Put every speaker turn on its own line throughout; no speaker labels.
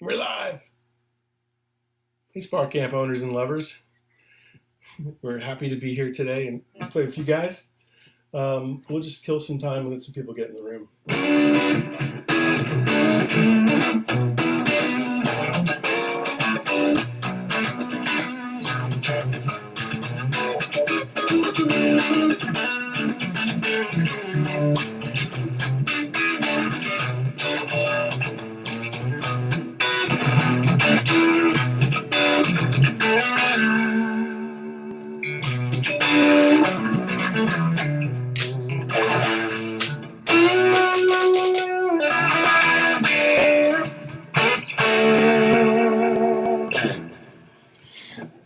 We're live. Hey, Spark Camp owners and lovers. We're happy to be here today and play with you guys. We'll just kill some time and let some people get in the room.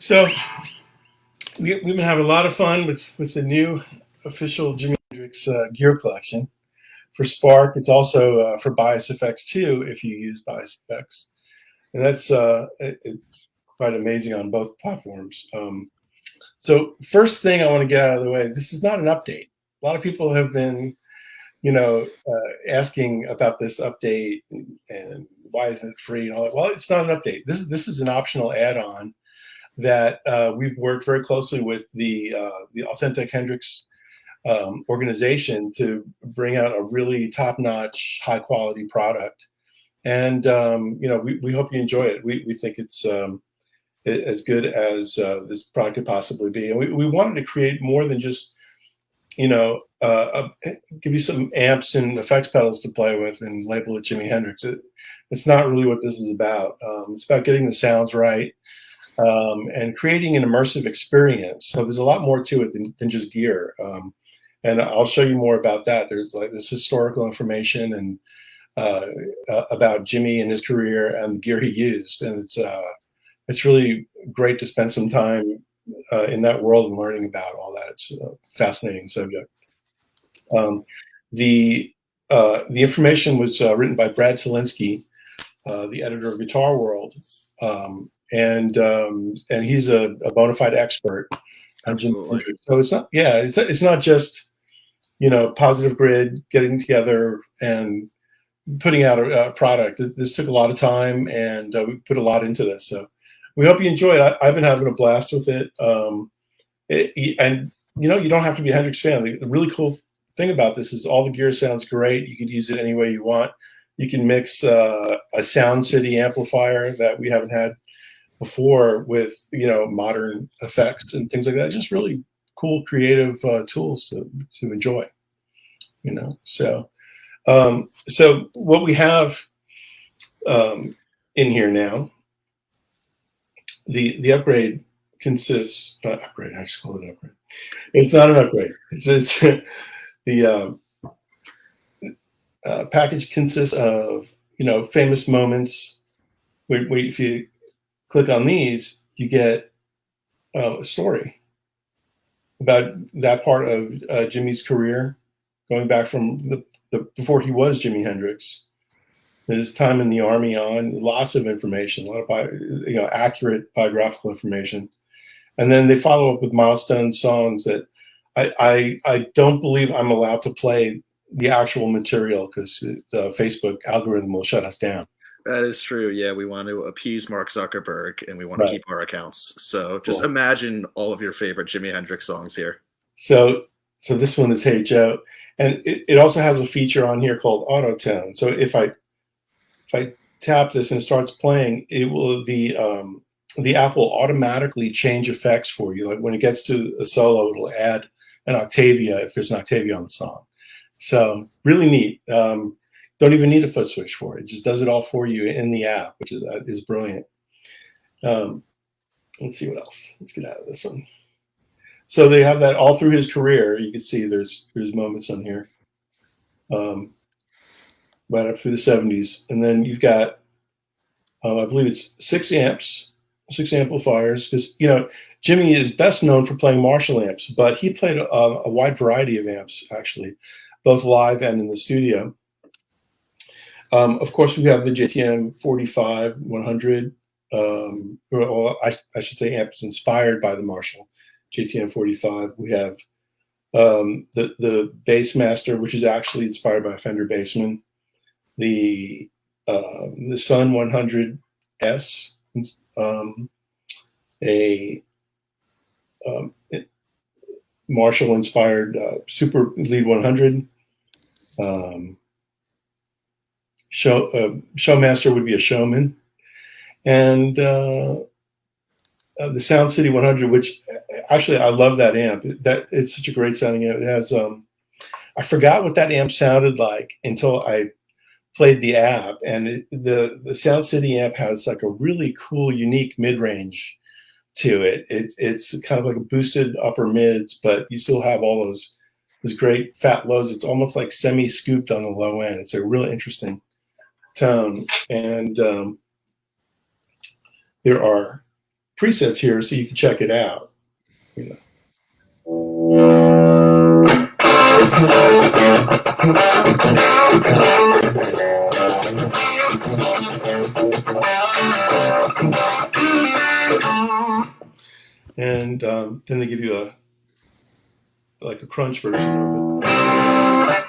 So we've been having a lot of fun with the new official Jimi Hendrix gear collection. For Spark, it's also for Bias Effects too, if you use Bias Effects. And that's quite amazing on both platforms. So first thing I want to get out of the way, this is not an update. A lot of people have been, asking about this update and why isn't it free and all that. Well, it's not an update. This is an optional add-on that we've worked very closely with the Authentic Hendrix organization to bring out a really top-notch, high-quality product. And we hope you enjoy it. We think it's as good as this product could possibly be. And we wanted to create more than just, give you some amps and effects pedals to play with and label it Jimi Hendrix. It's not really what this is about. It's about getting the sounds right and creating an immersive experience. So there's a lot more to it than just gear. And I'll show you more about that. There's like this historical information and about Jimmy and his career and the gear he used. And it's really great to spend some time in that world and learning about all that. It's a fascinating subject. The information was written by Brad Talinsky, the editor of Guitar World, and he's a bona fide expert.
Absolutely.
So it's not just Positive Grid getting together and putting out a product. This took a lot of time, and we put a lot into this. So we hope you enjoy it. I've been having a blast with it. And you don't have to be a Hendrix fan. The really cool thing about this is all the gear sounds great. You can use it any way you want. You can mix a Sound City amplifier that we haven't had before with modern effects and things like that. Just really cool, creative tools to enjoy. So what we have in here now, the upgrade consists. Not upgrade. I just call it an upgrade. It's not an upgrade. It's the package consists of famous moments. If you click on these, you get a story about that part of Jimmy's career, going back from the before he was Jimi Hendrix, his time in the Army on, lots of information, a lot of accurate biographical information, and then they follow up with milestone songs that I don't believe I'm allowed to play the actual material because the Facebook algorithm will shut us down.
That is true. Yeah, we want to appease Mark Zuckerberg and we want to keep our accounts. So just imagine all of your favorite Jimi Hendrix songs here.
So this one is Hey Joe. And it also has a feature on here called Auto Tone. So if I tap this and it starts playing, it will the app will automatically change effects for you. Like when it gets to a solo, it'll add an Octavia if there's an Octavia on the song. So really neat. Don't even need a foot switch for it. It just does it all for you in the app, which is brilliant. Let's see what else. Let's get out of this one. So they have that all through his career. You can see there's moments on here, right up through the 70s. And then you've got, I believe it's 6 amps, 6 amplifiers, because, Jimmy is best known for playing Marshall amps, but he played a wide variety of amps, actually, both live and in the studio. Of course, we have the JTM 45 100. I should say amps inspired by the Marshall JTM 45. We have the Bassmaster, which is actually inspired by a Fender Bassman. The Sun 100 S, a Marshall-inspired Super Lead 100. Showmaster would be a Showman, and the Sound City 100, which actually I love that amp. That it's such a great sounding amp. It has I forgot what that amp sounded like until I played the app, and the Sound City amp has like a really cool, unique mid-range to it. It's kind of like a boosted upper mids, but you still have all those great fat lows. It's almost like semi-scooped on the low end. It's a really interesting tone, and there are presets here so you can check it out. You know. And then they give you a crunch version of it.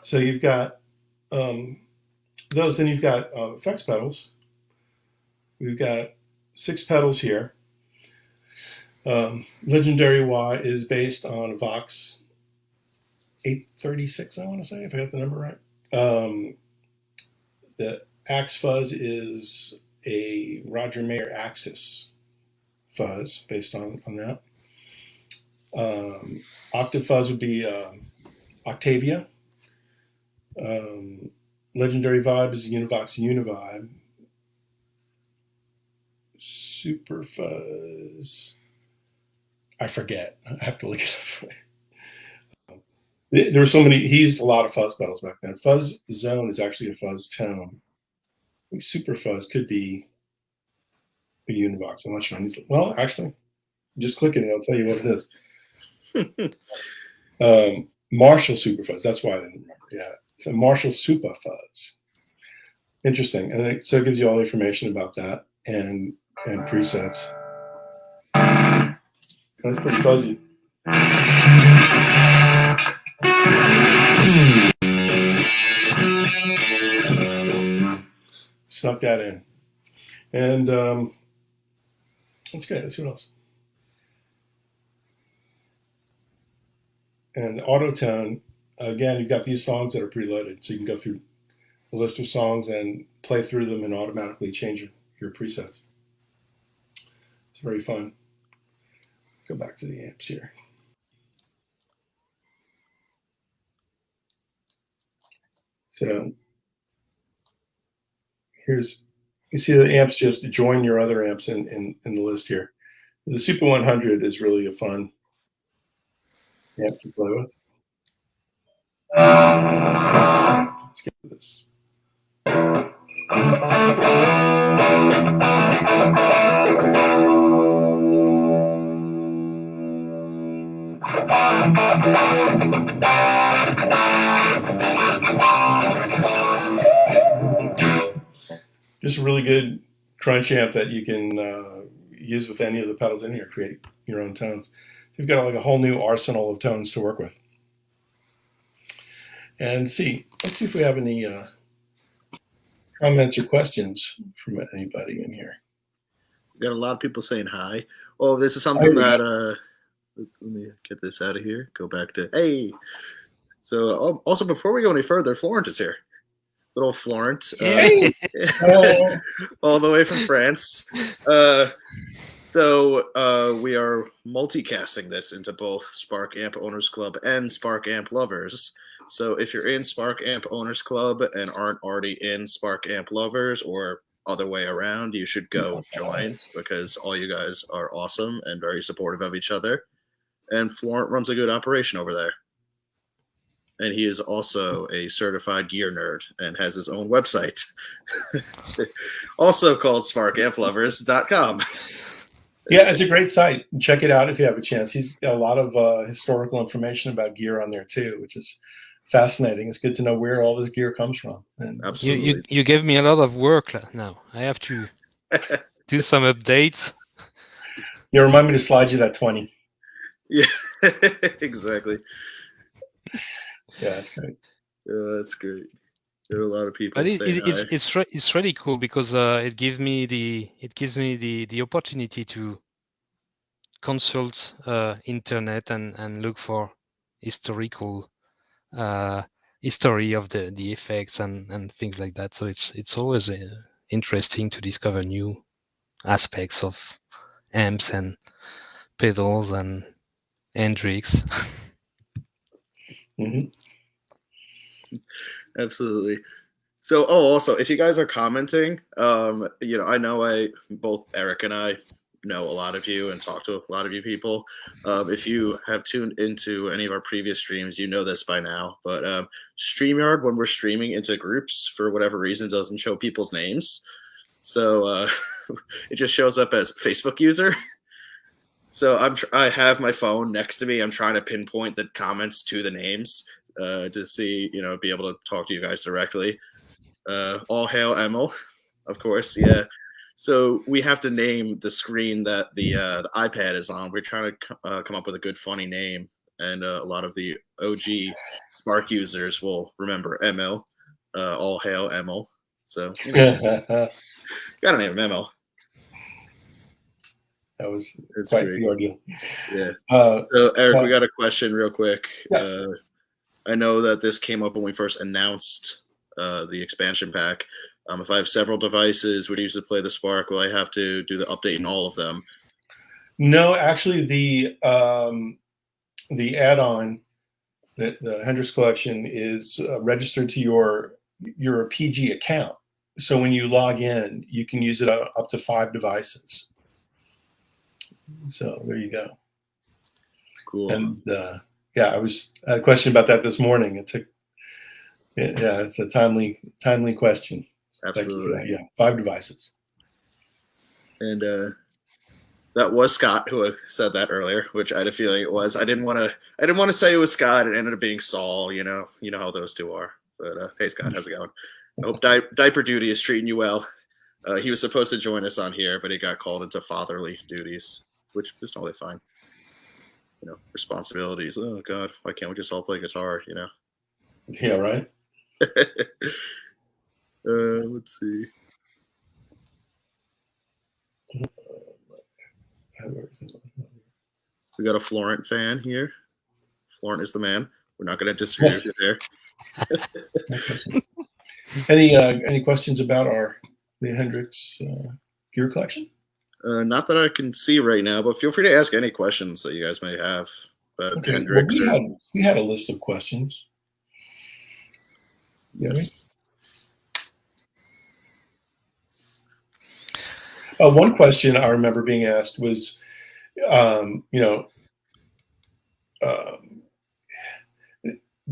So you've got those, and you've got effects pedals. We've got 6 pedals here. Legendary Y is based on a Vox 836, I want to say, if I got the number right. The Axe Fuzz is a Roger Mayer Axis fuzz based on that. Octave Fuzz would be Octavia. Legendary Vibe is the Univox Univibe. Super Fuzz, I forget. I have to look it up. There were so many. He used a lot of fuzz pedals back then. Fuzz Zone is actually a fuzz tone. I think Super Fuzz could be a Univox. I'm not sure. Well, actually, just click it and I'll tell you what it is. Marshall Super Fuzz. That's why I didn't remember. Yeah. So Marshall Super Fuzz. Interesting. And so it gives you all the information about that and presets. That's pretty fuzzy. Snuck that in. And that's good. Let's see what else. And Autotone, again, you've got these songs that are preloaded. So you can go through a list of songs and play through them and automatically change your presets. It's very fun. Go back to the amps here. So you see the amps just join your other amps in the list here. The Super 100 is really a fun amp to play with. Let's get to this. Just a really good crunch amp that you can use with any of the pedals in here, create your own tones. So you've got like a whole new arsenal of tones to work with. And let's see if we have any comments or questions from anybody in here.
We got a lot of people saying hi. Oh, this is something that let me get this out of here. Go back to hey. So also before we go any further, Florence is here. Little Florence,
Hey.
all the way from France. So we are multicasting this into both Spark Amp Owners Club and Spark Amp Lovers. So if you're in Spark Amp Owners Club and aren't already in Spark Amp Lovers or other way around, you should go join because all you guys are awesome and very supportive of each other. And Florent runs a good operation over there. And he is also a certified gear nerd and has his own website, also called sparkamplovers.com.
Yeah, it's a great site. Check it out if you have a chance. He's got a lot of historical information about gear on there too, which is fascinating. It's good to know where all this gear comes from. And
absolutely,
you give me a lot of work now. I have to do some updates.
Yeah, remind me to slide you that 20.
Yeah, exactly.
Yeah, that's great.
Yeah, that's great. There are a lot of people
But
saying hi.
it's really cool because it gives me the opportunity to consult internet and look for historical history of the effects and things like that. So it's always interesting to discover new aspects of amps and pedals and Hendrix.
Mm-hmm.
Absolutely. So, also, if you guys are commenting, I know both Eric and I know a lot of you and talk to a lot of you people. If you have tuned into any of our previous streams, you know this by now. But StreamYard, when we're streaming into groups, for whatever reason, doesn't show people's names. So it just shows up as Facebook user. So I have my phone next to me. I'm trying to pinpoint the comments to the names to see, be able to talk to you guys directly. All hail Emil, of course. Yeah. So we have to name the screen that the iPad is on. We're trying to come up with a good, funny name, and a lot of the OG Spark users will remember Emil. All hail Emil. So gotta name him Emil.
That was
It's
quite
great.
the ordeal.
Yeah. So Eric, we got a question real quick.
Yeah.
I know that this came up when we first announced the expansion pack. If I have several devices, would use to play the Spark, will I have to do the update in all of them?
No, actually, the add-on, the Hendrix collection, is registered to your PG account. So when you log in, you can use it up to 5 devices. So there you go.
Cool.
And I had a question about that this morning. It's a timely question.
Absolutely.
Yeah, 5 devices.
And that was Scott who said that earlier, which I had a feeling it was. I didn't want to say it was Scott. It ended up being Saul. You know how those two are. But hey, Scott, how's it going? I hope diaper duty is treating you well. He was supposed to join us on here, but he got called into fatherly duties, which is totally fine. Responsibilities. Oh God, why can't we just all play guitar?
Yeah, right.
Let's see. We got a Florent fan here. Florent is the man. We're not going to disagree with you there.
Any questions about the Hendrix gear collection?
Not that I can see right now, but feel free to ask any questions that you guys may have about Hendrix.
Well, we had a list of questions.
Yes.
One question I remember being asked was,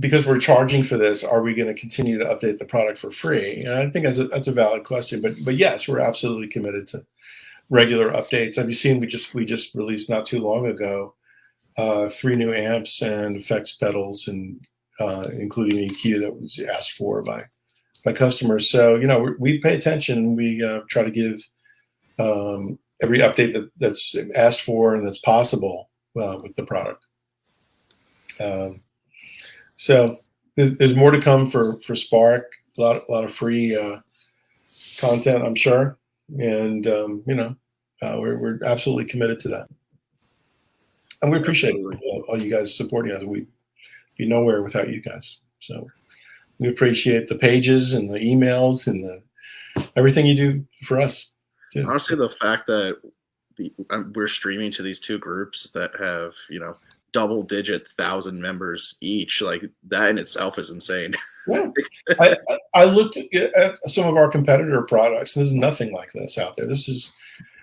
because we're charging for this, are we going to continue to update the product for free? And I think that's a valid question. But yes, we're absolutely committed to regular updates. Have you seen we just released not too long ago 3 new amps and effects pedals, and including EQ that was asked for by customers. So we pay attention. We try to give every update that's asked for and that's possible with the product. So there's more to come for Spark. A lot of free content, I'm sure, and we're absolutely committed to that, and we appreciate all you guys supporting us. We'd be nowhere without you guys. So we appreciate the pages and the emails and everything you do for us, too.
Honestly, the fact that we're streaming to these 2 groups that have double-digit 1,000 members each, like that in itself is insane.
Yeah. I looked at some of our competitor products. There's nothing like this out there. This is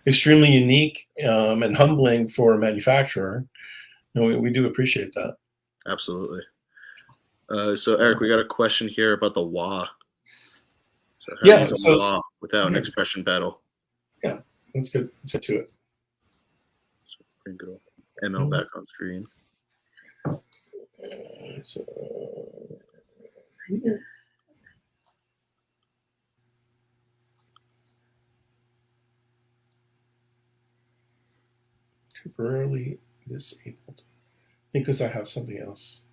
extremely unique and humbling for a manufacturer. We do appreciate that.
Absolutely. So Eric, we got a question here about the wah. So how to use a wah without an expression pedal.
Yeah, that's good. Let's get to it.
So go ML back on screen.
temporarily disabled. I think because I have something else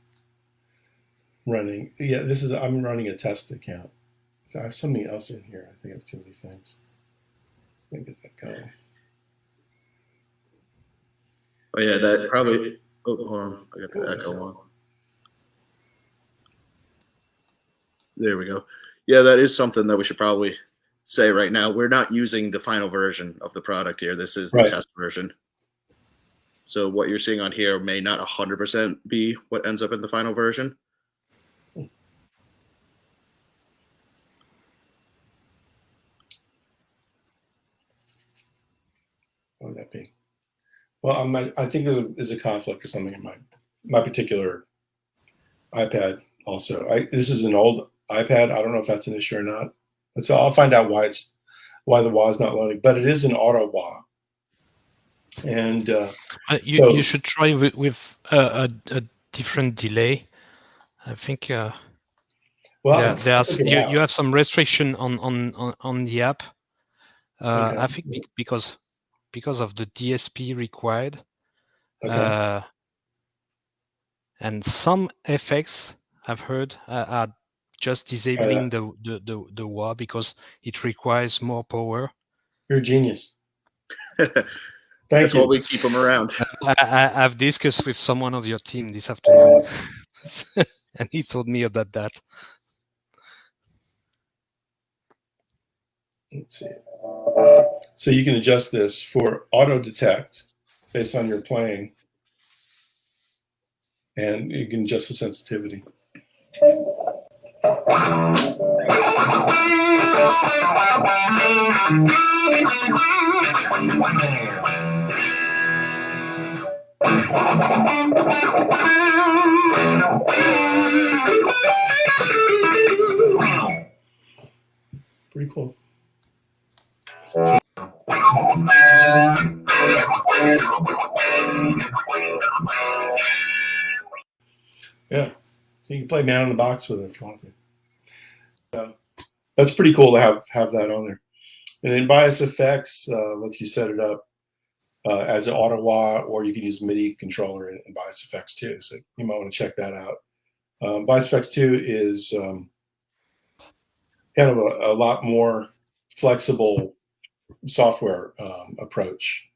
running. Yeah, I'm running a test account. So I have something else in here. I think I have too many things. Let me get that going.
Oh yeah, that probably. Oh, hold on. I got the echo on. There we go. Yeah, that is something that we should probably say right now. We're not using the final version of the product here. This is the test version. So what you're seeing on here may not 100% be what ends up in the final version.
What would that be? Well, I think there's a conflict or something in my particular iPad also. This is an old iPad. I don't know if that's an issue or not. So I'll find out why the WA is not loading, but it is an auto WA. And
you should try with a different delay. I think you have some restriction on the app. Okay. I think because of the DSP required. Okay. And some effects I've heard are just disabling the WA because it requires more power.
You're a genius.
That's why we keep them around.
I've discussed with someone of your team this afternoon, and he told me about that.
Let's see. So you can adjust this for auto detect based on your playing, and you can adjust the sensitivity. Pretty cool. Yeah, so you can play man in the box with it if you want to. That's pretty cool to have that on there. And then Bias Effects lets you set it up as an auto wah, or you can use MIDI controller in Bias Effects too. So you might want to check that out. Bias Effects 2 is kind of a lot more flexible software approach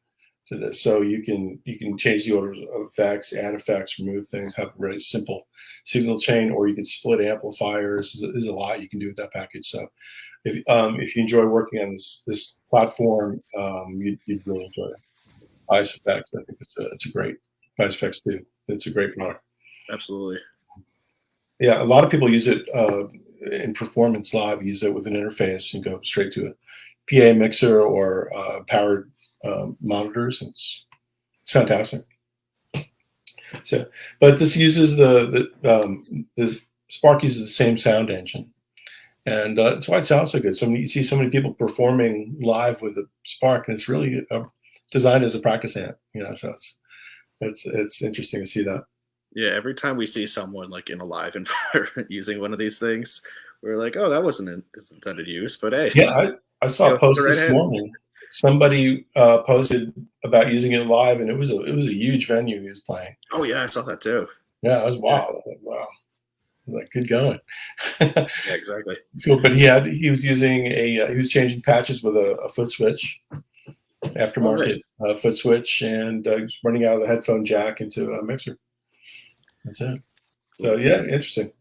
to this. So you can change the order of effects, add effects, remove things, have a very simple signal chain, or you can split amplifiers. There's a lot you can do with that package. So if you enjoy working on this platform, you'd really enjoy it. Bias Effects, I think it's a great Bias Effects 2. It's a great product.
Absolutely.
Yeah, a lot of people use it in performance live. Use it with an interface and go straight to a PA mixer or powered monitors. It's fantastic. So, but this uses the Spark uses the same sound engine, and that's why it sounds so good. You see so many people performing live with the Spark, and it's really designed as a practice amp. So it's interesting to see that.
Yeah, every time we see someone like in a live environment using one of these things, we're like, oh, that wasn't his intended use, but hey.
Yeah, I saw a post this morning. Somebody posted about using it live, and it was a huge venue he was playing.
Oh yeah, I saw that too.
Yeah, it was wild. I was like, wow, like good going.
Yeah, exactly.
So, but he was using he was changing patches with a foot switch, aftermarket foot switch, and was running out of the headphone jack into a mixer. That's it. So yeah, interesting.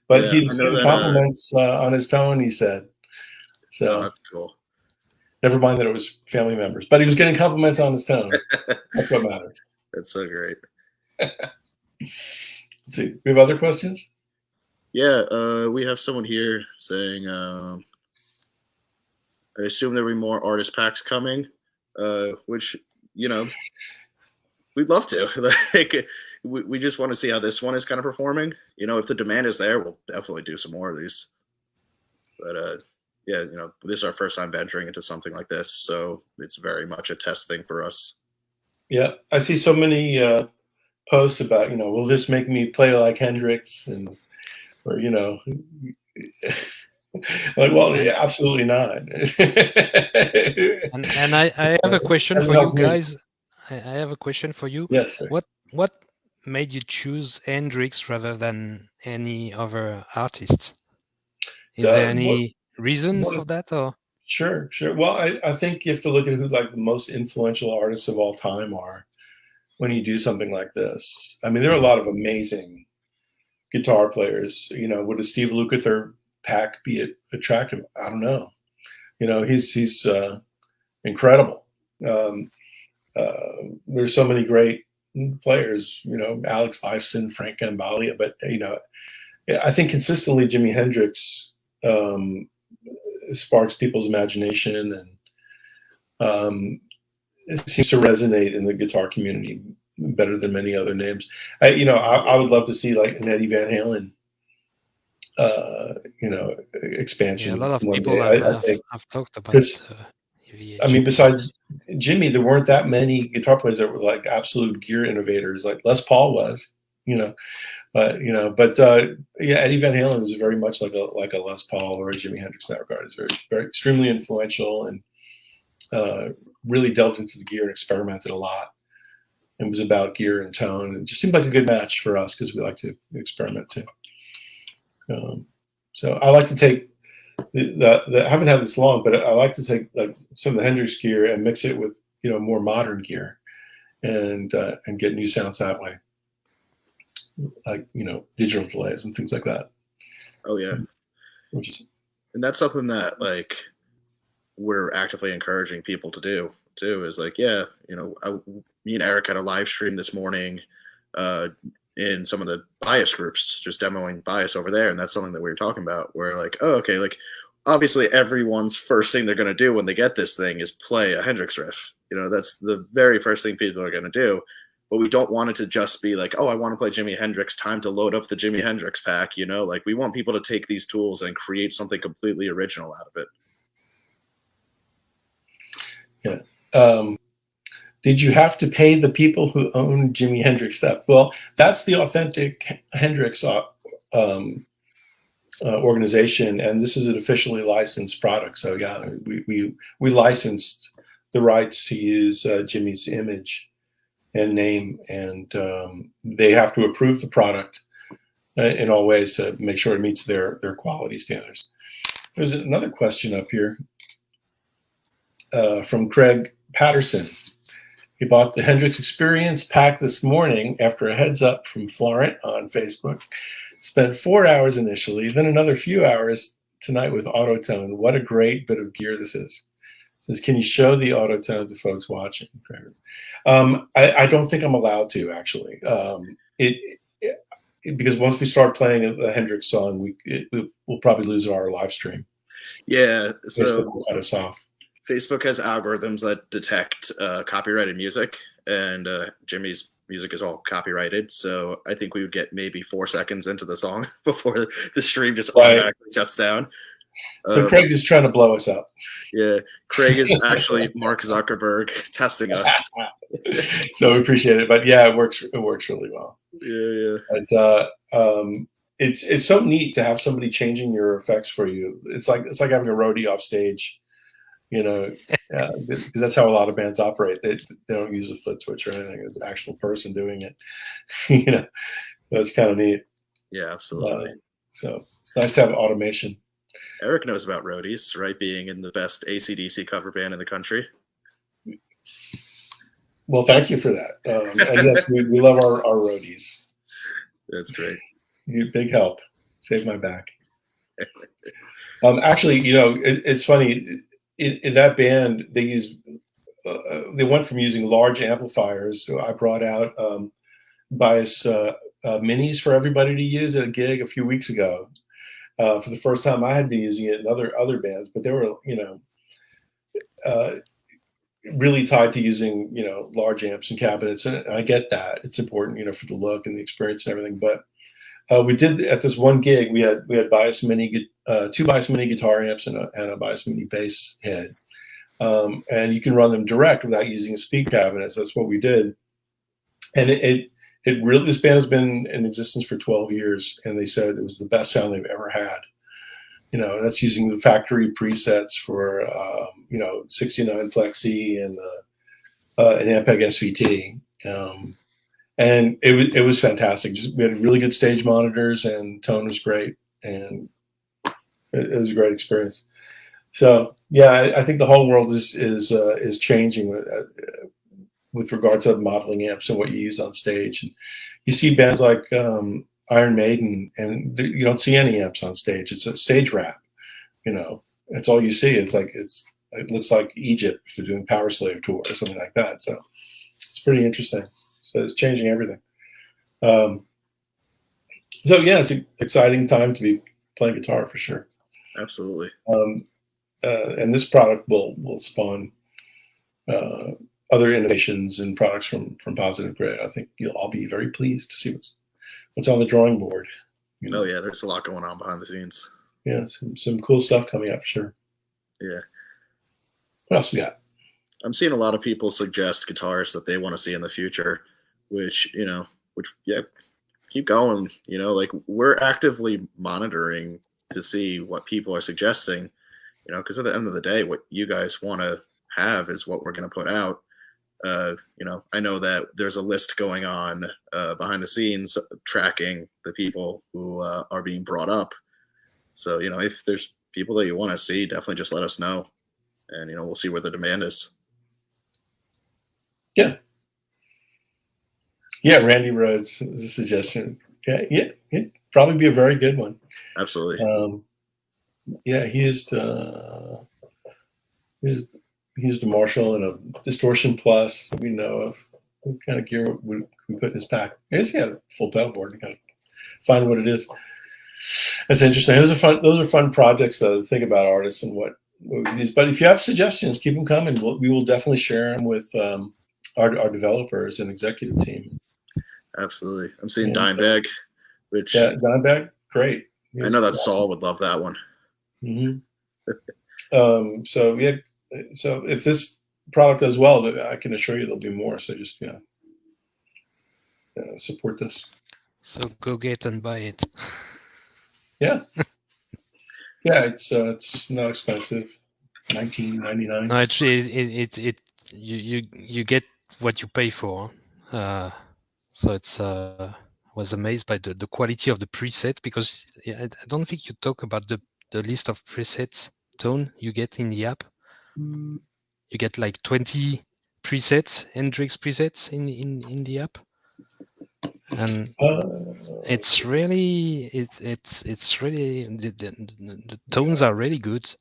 But he was getting compliments on his tone, he said. So
that's cool.
Never mind that it was family members, but he was getting compliments on his tone. That's what matters.
That's so great.
Let's see. We have other questions?
Yeah, we have someone here saying, I assume there'll be more artist packs coming, which, we'd love to. Like, we just want to see how this one is kind of performing. If the demand is there, we'll definitely do some more of these. But yeah, this is our first time venturing into something like this, so it's very much a test thing for us.
Yeah, I see so many posts about, will this make me play like Hendrix, or like, well, yeah, absolutely not.
and I have a question for you guys. I have a question for you.
Yes, sir.
What made you choose Hendrix rather than any other artists? Is there
So
any reason
one
for
of
that, or?
Sure, sure. Well, I think you have to look at who like the most influential artists of all time are when you do something like this. I mean, there are a lot of amazing guitar players. You know, would a Steve Lukather pack be attractive? I don't know. You know, he's incredible. Um, there's so many great players. You know, Alex Lifeson, Frank Gambale, but you know, I think consistently Jimi Hendrix um, sparks people's imagination, and it seems to resonate in the guitar community better than many other names. I would love to see like an Eddie Van Halen,
Yeah, a
expansion
lot of
one
people
day.
have
I think
have talked about
because I mean,
Jimmy.
besides Jimmy, there weren't that many guitar players that were like absolute gear innovators, like Les Paul was. You know, yeah, Eddie Van Halen was very much like a Les Paul or a Jimi Hendrix in that regard. It's very, very extremely influential and really delved into the gear and experimented a lot. It was about gear and tone. It just seemed like a good match for us because we like to experiment too. So I like to take I haven't had this long, but I like to take like some of the Hendrix gear and mix it with more modern gear and get new sounds that way, like digital delays and things like that.
Oh yeah, and that's something that like we're actively encouraging people to do too. Is like, yeah, me and Eric had a live stream this morning in some of the bias groups, just demoing bias over there, and that's something that we were talking about. Where like, oh, okay, like obviously everyone's first thing they're going to do when they get this thing is play a Hendrix riff. That's the very first thing people are going to do. But we don't want it to just be like, oh, I want to play Jimi Hendrix, time to load up the Jimi Hendrix pack. Like we want people to take these tools and create something completely original out of
Yeah.
it.
Did you have to pay the people who own Jimi Hendrix stuff? Well, that's the authentic Hendrix organization, and this is an officially licensed product. So yeah, we licensed the rights to use Jimmy's image and name, and they have to approve the product in all ways to make sure it meets their quality standards. There's another question up here from Craig Patterson. He bought the Hendrix Experience pack this morning after a heads up from Florent on Facebook. Spent 4 hours initially, then another few hours tonight with Autotone. What a great bit of gear this is. Says, can you show the Autotone to folks watching? I don't think I'm allowed to, actually. Because once we start playing the Hendrix song, we'll probably lose our live stream.
Yeah, so
Facebook will cut us off.
Facebook has algorithms that detect copyrighted music, and Jimmy's music is all copyrighted. So I think we would get maybe 4 seconds into the song before the stream just automatically shuts down.
So Craig is trying to blow us up.
Yeah, Craig is actually Mark Zuckerberg testing us.
So we appreciate it, but yeah, it works really well.
Yeah.
And it's so neat to have somebody changing your effects for you. It's like having a roadie off stage. That's how a lot of bands operate. They don't use a foot switch or anything. It's an actual person doing it. That's kind of neat.
Yeah, absolutely.
So it's nice to have automation.
Eric knows about roadies, right? Being in the best AC/DC cover band in the country.
Well, thank you for that. And yes, we love our roadies.
That's great.
You big help. Save my back. Actually, it's funny. In that band, they went from using large amplifiers. So I brought out bias minis for everybody to use at a gig a few weeks ago. For the first time, I had been using it in other bands, but they were really tied to using large amps and cabinets, and I get that it's important for the look and the experience and everything. But we did at this one gig, we had bias mini, 2 bias mini guitar amps and a bias mini bass head, and you can run them direct without using a speak cabinet. So that's what we did, and it really, this band has been in existence for 12 years, and they said it was the best sound they've ever had. That's using the factory presets for 69 plexi and an Ampeg SVT. And it was fantastic. We had really good stage monitors, and tone was great, and it was a great experience. So yeah, I think the whole world is changing with regard to modeling amps and what you use on stage. And you see bands like Iron Maiden, and you don't see any amps on stage. It's a stage wrap. That's all you see. It looks like Egypt if they're doing Power Slave tour or something like that. So it's pretty interesting. So it's changing everything. So yeah, it's an exciting time to be playing guitar for sure.
Absolutely.
And this product will spawn other innovations and products from Positive Grid. I think you'll all be very pleased to see what's on the drawing board.
Oh yeah, there's a lot going on behind the scenes.
Yeah, some cool stuff coming up for sure.
Yeah.
What else we got?
I'm seeing a lot of people suggest guitars that they want to see in the future, which keep going. Like we're actively monitoring to see what people are suggesting, because at the end of the day, what you guys want to have is what we're going to put out. I know that there's a list going on behind the scenes tracking the people who are being brought up. So, if there's people that you want to see, definitely just let us know. And, we'll see where the demand is.
Yeah. Yeah, Randy Rhodes is a suggestion. Yeah, it'd probably be a very good one.
Absolutely.
Yeah, he used a Marshall and a Distortion Plus that we know of. What kind of gear would we put in his pack? I guess he had a full pedal board. You gotta find what it is. That's interesting. Those are fun projects to think about artists and what it is. But if you have suggestions, keep them coming. We will definitely share them with our developers and executive team.
Absolutely. I'm seeing Dimebag, which
Dimebag, great.
I know that Saul would love that one.
Mm-hmm. So if this product does well, I can assure you there'll be more. So just support this.
So go get and buy it.
Yeah. Yeah, it's not expensive. $19.99.
No, actually, you get what you pay for. So it's was amazed by the quality of the preset, because I don't think you talk about the list of presets tone you get in the app. You get like 20 presets, Hendrix presets in the app. And it's really it's really the tones are really good.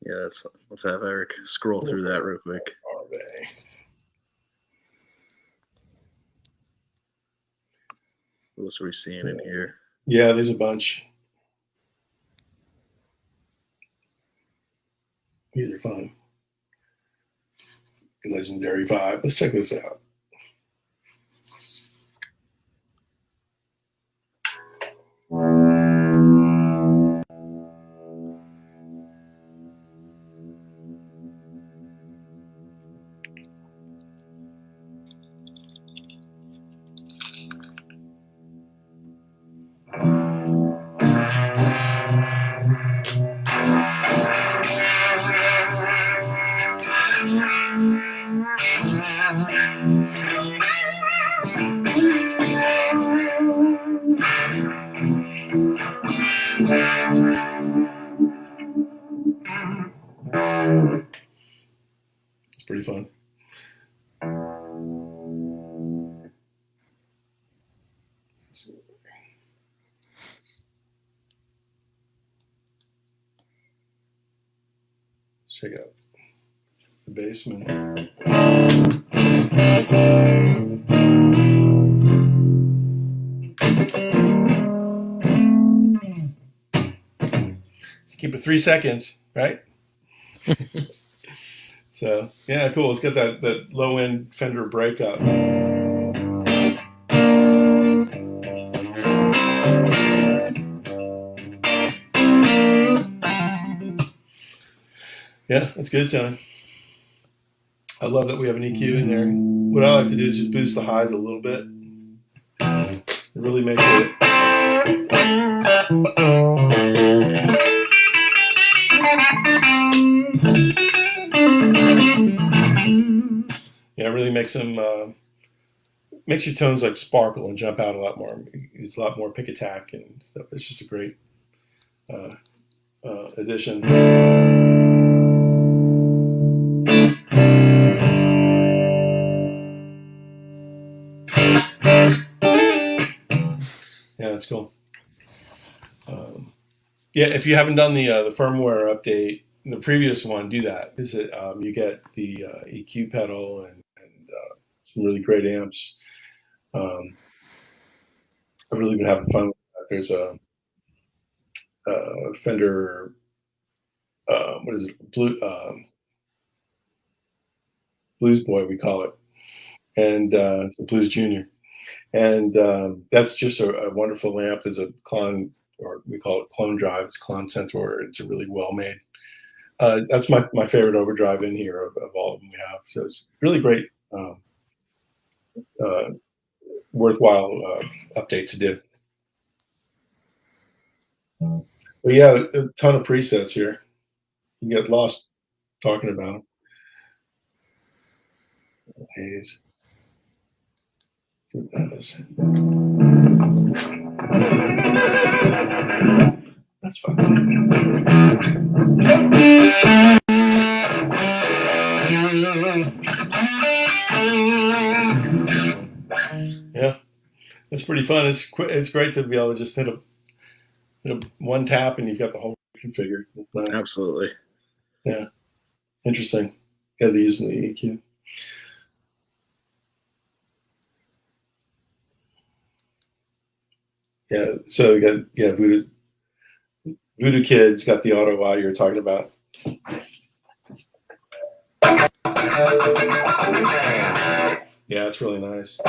Yeah, let's have Eric scroll through that real quick. What else are we seeing in here?
Yeah, there's a bunch. These are fun. Legendary vibe. Let's check this out. It's pretty fun. Check out the basement. Keep it 3 seconds, right? So yeah, cool. Let's get that low end Fender breakup. Yeah, that's good sound. I love that we have an EQ in there. What I like to do is just boost the highs a little bit. It really makes it. Yeah, it really makes them makes your tones like sparkle and jump out a lot more. It's a lot more pick attack and stuff. It's just a great addition. Yeah, that's cool. Yeah, if you haven't done the firmware update, the previous one, do that. Is it you get the EQ pedal and some really great amps. I've really been having fun with that. There's a Fender, what is it, Blues Boy, we call it, and it's a Blues Junior. And that's just a wonderful amp. There's a Klon, or we call it Clone Drive. It's Klon Centaur. It's a really well made. That's my favorite overdrive in here of all of them we have. So it's really great, worthwhile update to do. But yeah, a ton of presets here. You get lost talking about them. Haze. See what that is. That's fun. Yeah, it's pretty fun. It's great to be able to just hit a one tap and you've got the whole configured. It's nice.
Absolutely.
Yeah, interesting. Yeah, they're using the EQ. Yeah, so you got Voodoo Kid's got the auto wah you were talking about. Yeah, it's really nice.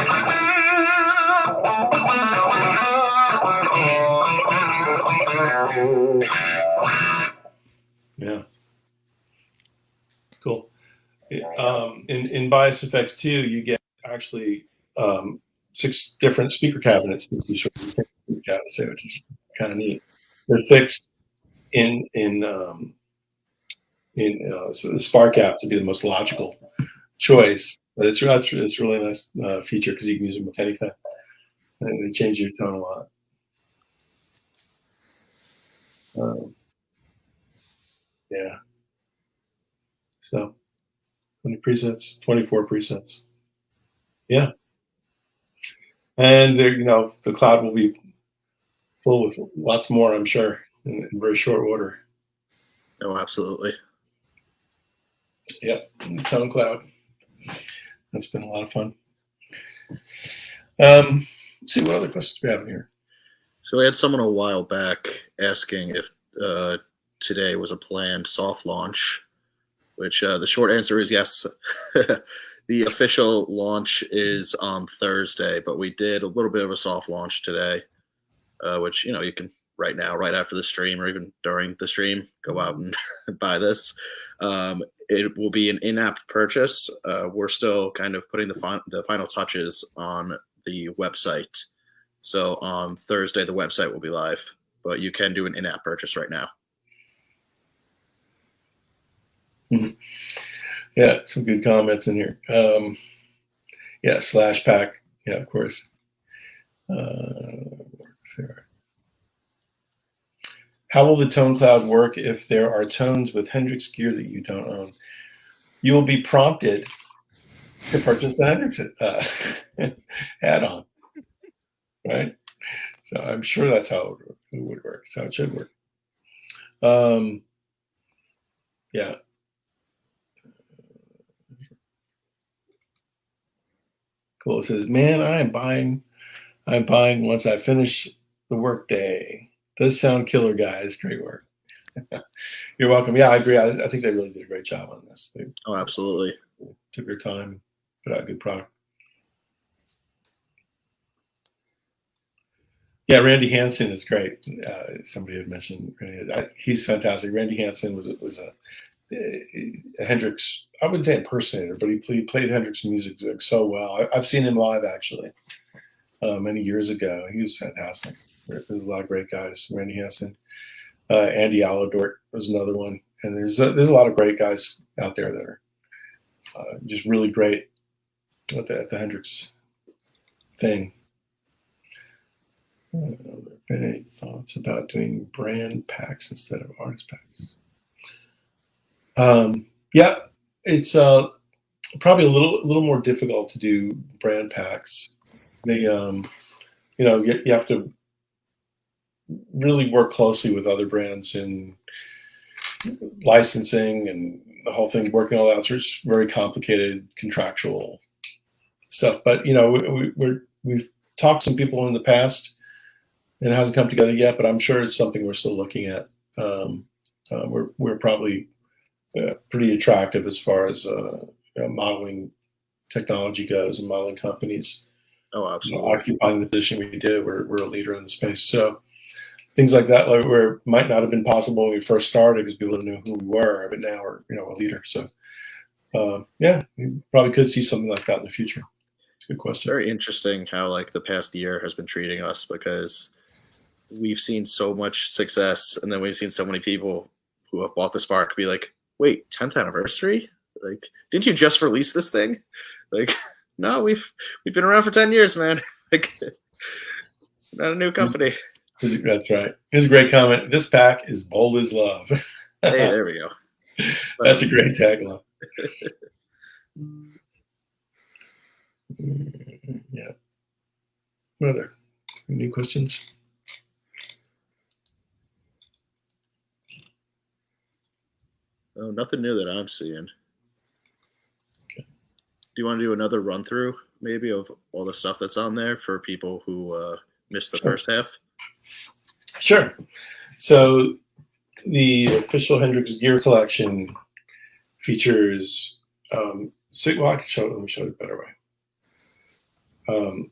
Yeah, cool. In Bias Effects 2, you get actually 6 different speaker cabinets that you sort of cabinets, which is kind of neat. They're fixed in so the Spark app to be the most logical choice, but it's really nice feature because you can use them with anything, and they change your tone a lot. Yeah. So 20 presets, 24 presets. Yeah. And there, the cloud will be full with lots more, I'm sure, in very short order.
Oh, absolutely.
Yeah, Tone Cloud. That's been a lot of fun. Let's see what other questions we have in here.
So we had someone a while back asking if today was a planned soft launch, which the short answer is yes. The official launch is on Thursday, but we did a little bit of a soft launch today, which, you can right now, right after the stream or even during the stream, go out and buy this. It will be an in-app purchase. We're still kind of putting the final touches on the website. So on Thursday, the website will be live, but you can do an in-app purchase right now.
Mm-hmm. Yeah, some good comments in here. Yeah, slash pack. Yeah, of course. How will the Tone Cloud work if there are tones with Hendrix gear that you don't own? You will be prompted to purchase the Hendrix add-on, right? So I'm sure that's how it would work. That's how it should work. Yeah. Cool. It says, man, I'm buying once I finish the workday. Does sound killer, guys. Great work. You're welcome. Yeah, I agree. I think they really did a great job on this. They
absolutely
took their time, put out a good product. Yeah, Randy Hansen is great. Somebody had mentioned he's fantastic. Randy Hansen was a Hendrix, I wouldn't say impersonator, but he played Hendrix music so well. I've seen him live actually many years ago. He was fantastic. There's a lot of great guys. Randy Hansen, Andy Alledort was another one. there's a lot of great guys out there that are just really great at the Hendrix thing. Any thoughts about doing brand packs instead of artist packs? Yeah, it's probably a little more difficult to do brand packs. They, you have to really work closely with other brands in licensing and the whole thing, working all out. So it's very complicated contractual stuff. But we've talked to some people in the past, and it hasn't come together yet. But I'm sure it's something we're still looking at. We're probably pretty attractive as far as modeling technology goes, and modeling companies.
Oh, absolutely.
Occupying the position we do, we're a leader in the space. So things like that, like where it might not have been possible when we first started because people didn't know who we were, but now we're a leader. So yeah, we probably could see something like that in the future. It's a good question.
Very interesting how like the past year has been treating us, because we've seen so much success, and then we've seen so many people who have bought the Spark be like, wait, 10th anniversary? Like, didn't you just release this thing? Like, no, we've been around for 10 years, man. Like, not a new company.
That's right. Here's a great comment. This pack is bold as love.
Hey, there we go.
That's a great tagline. Yeah. What other new questions?
Oh, nothing new that I'm seeing. Okay. Do you want to do another run through maybe of all the stuff that's on there for people who missed the first half?
Sure. So the official Hendrix gear collection features I can show it. Let me show it a better way.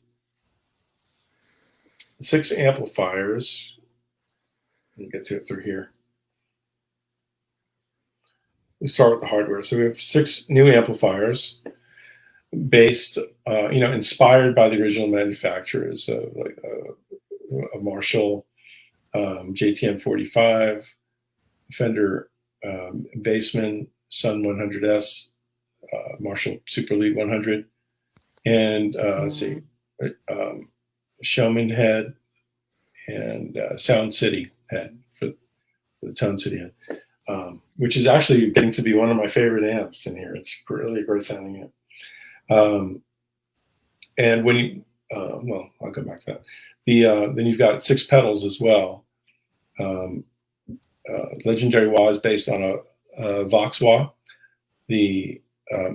6 amplifiers. Let me get to it through here. We start with the hardware. So we have 6 new amplifiers based, inspired by the original manufacturers, like a Marshall JTM 45, Fender Bassman Sun 100S, Marshall Super Lead 100, and let's see, Showman head and Sound City head for the Tone City head, which is actually getting to be one of my favorite amps in here. It's really a great sounding amp. And when you, well, I'll go back to that. Then you've got 6 pedals as well. Legendary wah is based on a Vox wah. The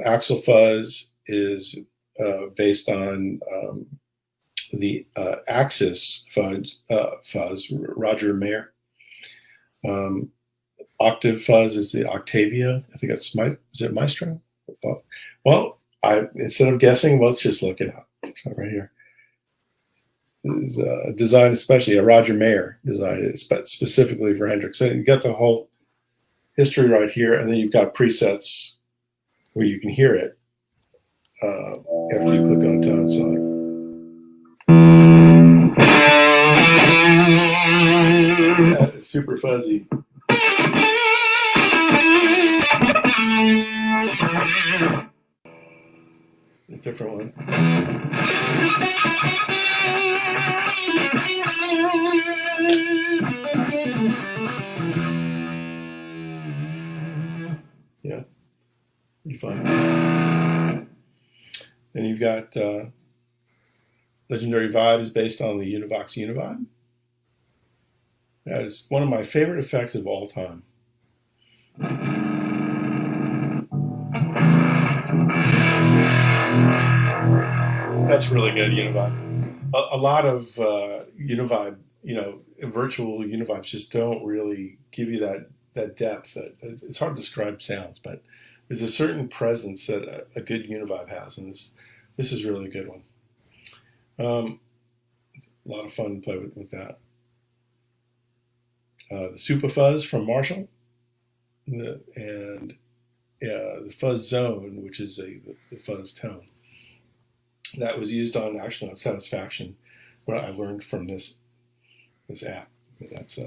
Axle fuzz is based on the Axis fuzz, Roger Mayer. Octave fuzz is the Octavia. I think that's is it Maestro? Well, instead of guessing, let's just look it up. It's right here. Is designed especially, a Roger Mayer designed it specifically for Hendrix. So you got the whole history right here, and then you've got presets where you can hear it after you click on a tone. So yeah, it's super fuzzy. A different one. Yeah, pretty fun. Then you've got Legendary Vibe is based on the Univox Univibe. That is one of my favorite effects of all time. That's really good Univibe. A lot of Univibe, virtual Univibes just don't really give you that depth. It's hard to describe sounds, but there's a certain presence that a good Univibe has, and this is really a good one. A lot of fun to play with that. The Super Fuzz from Marshall, and the Fuzz Zone, which is the fuzz tone. That was used on Satisfaction, what I learned from this app. That's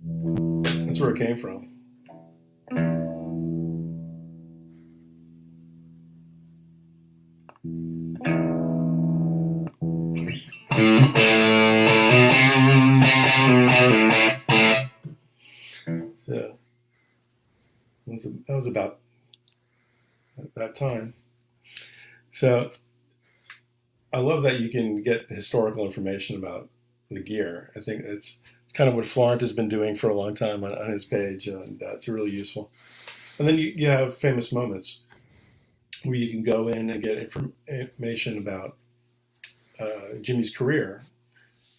That's where it came from. So that was about that time. So I love that you can get historical information about the gear. I think it's kind of what Florent has been doing for a long time on his page, and it's really useful. And then you have famous moments where you can go in and get information about Jimmy's career